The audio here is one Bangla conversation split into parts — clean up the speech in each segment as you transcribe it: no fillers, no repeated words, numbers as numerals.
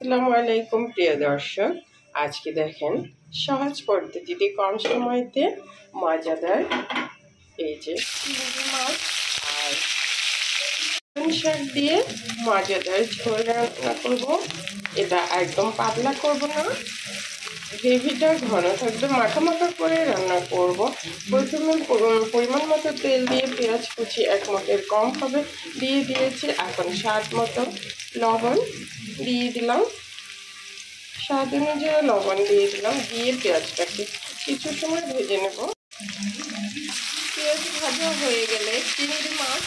আসসালামু আলাইকুম প্রিয় দর্শক, আজকে দেখেন সহজ পদ্ধতিতে কম সময়তে মজাদার এই যে চিংড়ি মাছ আর পালং শাক দিয়ে মজাদার ঝোল রান্না করব। এটা একদম পাতলা করব না, গ্রেভিটা ঘন থাকবে, মাখা মাখা করে রান্না করব। প্রথমে পরিমাণ মতো তেল দিয়ে পেঁয়াজ কুচি 1 মুঠের কম হবে দিয়ে দিয়েছি। এখন স্বাদ মতো লবণ দিয়ে দিলাম, স্বাদ অনুযায়ী লবণ দিয়ে দিলাম, দিয়ে পেঁয়াজটাকে কিছু সময় ভেজে নেব। পেঁয়াজ ভাজা হয়ে গেলে চিংড়ি মাছ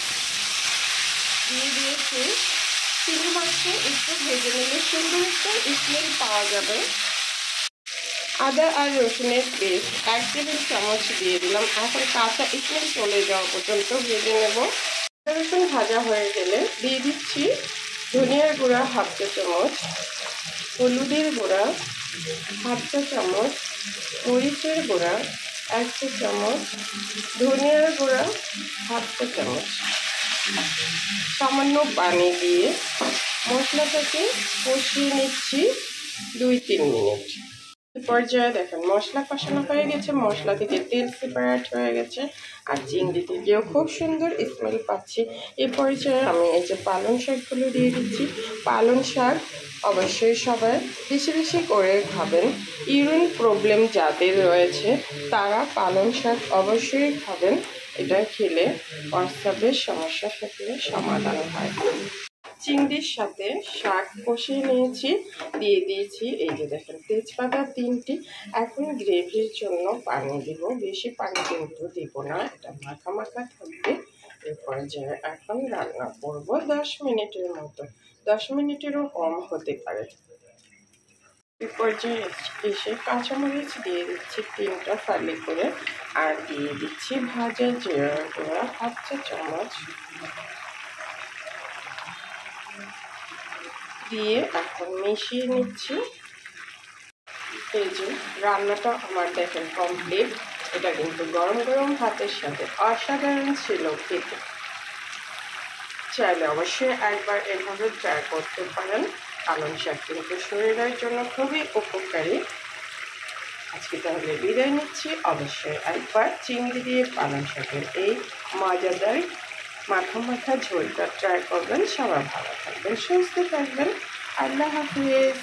দিয়ে দিয়েছি। চিংড়ি মাছটা একটু ভেজে নিলে সুন্দর একটা স্মেল পাওয়া যাবে। আদা আর রসুনের পেস্ট 1 টেবিল চামচ দিয়ে দিলাম। এখন কাঁচা স্মেল চলে যাওয়া পর্যন্ত ভেজে নেব। রসুন ভাজা হয়ে গেলে দিয়ে দিচ্ছি ধনিয়ার গুঁড়া 1/2 চা চামচ, হলুদের গুঁড়া 1/2 চা চামচ, মরিচের গুঁড়া 1 চা চামচ, ধনিয়ার গুঁড়া 1/2 চা চামচ। সামান্য পানি দিয়ে মশলাটাকে কষিয়ে নিচ্ছি 2-3 মিনিট। পর্যায়ে দেখেন মশলা কষানো হয়ে গেছে, মশলা থেকে তেল সেপারেট হয়ে গেছে আর চিংড়ি থেকেও খুব সুন্দর স্মেল পাচ্ছি। এই পর্যায়ে আমি এই যে পালং শাকগুলো দিয়ে দিচ্ছি। পালং শাক অবশ্যই সবাই বেশি বেশি করে খাবেন। ইউরিন প্রবলেম যাদের রয়েছে তারা পালং শাক অবশ্যই খাবেন। এটা খেলে প্রস্রাবের সমস্যা থাকলে সমাধান হয়। চিংড়ির সাথে শাক কষিয়ে নিয়েছি, দিয়ে দিয়েছি এই যে দেখেন তেজপাতা 3টি। এখন গ্রেভির জন্য পানি দিব, বেশি পানি কিন্তু দিব না, এটা মাখা মাখা থাকবে। এই পর্যায়ে এখন রান্না করব 10 মিনিটের মতো, 10 মিনিটেরও কম হতে পারে। এই পর্যায়ে এসে কাঁচামরিচ দিয়ে দিচ্ছি 3টা ফালি করে, আর দিয়ে দিচ্ছি ভাজা জিরার গুঁড়া 1/2 চা চামচ দিয়ে এখন মিশিয়ে নিচ্ছি। এই যে রান্নাটা আমার দেখেন কমপ্লিট। এটা কিন্তু গরম গরম ভাতের সাথে অসাধারণ ছিল খেতে। চাইলে অবশ্যই একবার এভাবে ট্রাই করতে পারেন। পালং শাক কিন্তু শরীরের জন্য খুবই উপকারী। আজকে তাহলে বিদায় নিচ্ছি। অবশ্যই একবার চিংড়ি দিয়ে পালং শাকের এই মজাদার মাখা মাখা ঝোলটা ট্রাই করবেন। সবাই ভালো থাকবেন, সুস্থ থাকবেন। আল্লাহ হাফিজ।